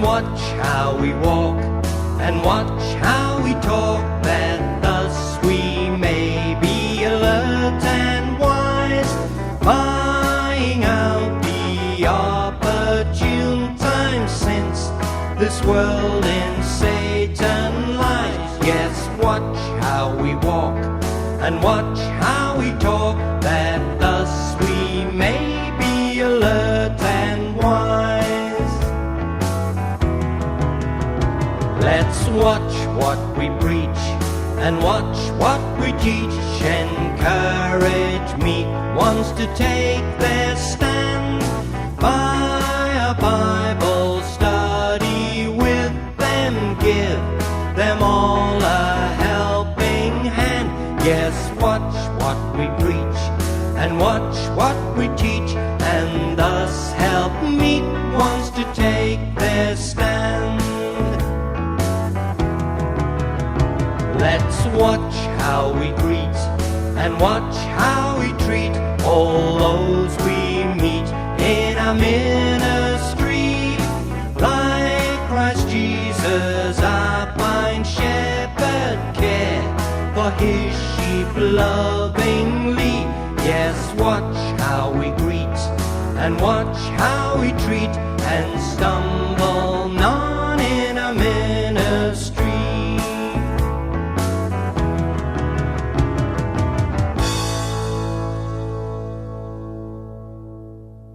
watch how we walk and watch how we talk, that thus we may be alert and wise, buying out the opportune time, since this world in Satan lies. Yes, watch how we walk and watch how we talk, that thus we may be alert and wise. Let's watch what we preach and watch what we teach. Encourage meek ones to take their stand by a Bible study with them. Give them all a helping hand. Yes, watch what we preach and watch what we teach, and thus help meek ones to take their stand. Let's watch how we greet and watch how we treat all those we meet in our ministry. Like Christ Jesus, our fine shepherd, care for his sheep lovingly. Yes, watch how we greet and watch how we treat, and stumble none in our ministry.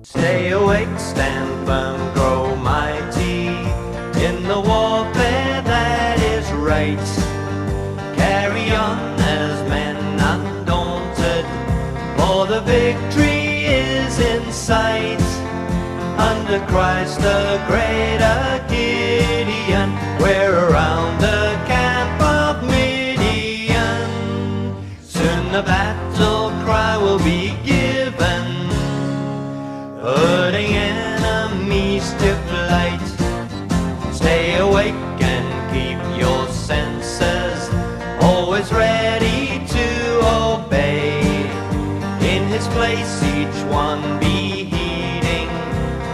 Stay awake, stand firm, grow mighty in the warfare that is right. Carry on as men undaunted, for the victory is in sight. Under Christ the greater Gideon, we're around the camp of Midian. Soon the battle cry will be given, putting enemies to flight. Stay awake and keep your senses always ready to obey. In his place each one be heeding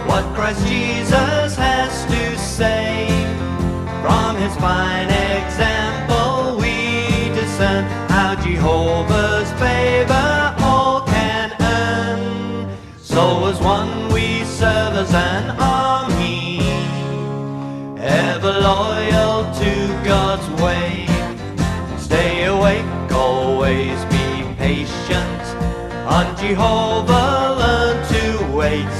what Christ Jesus has to say. From his fine example we discern how Jehovah's favor all can earn. So as one we serve as an army, ever loyal to God's way. Stay awake, always be patient, on Jehovah learn to wait.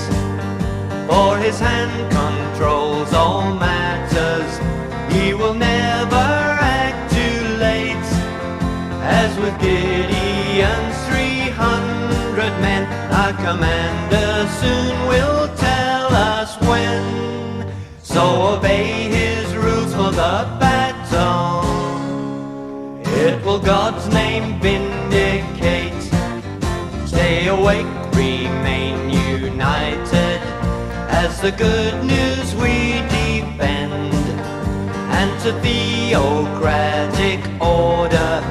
For his hand controls all matters, he will never act too late. As with Gideon's 300 men, our commander soon will tell us when. So obey his rules for the battle, it will God's name vindicate. Stay awake, remain united, as the good news we defend. And to theocratic order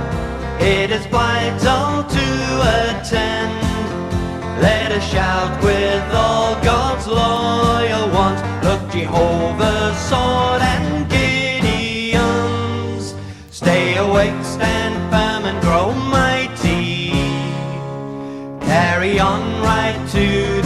it is vital to attend. Let us shout with all God's loyal ones, look, Jehovah's sword and Gideon's. Stay awake, stand firm and grow mighty, carry on right to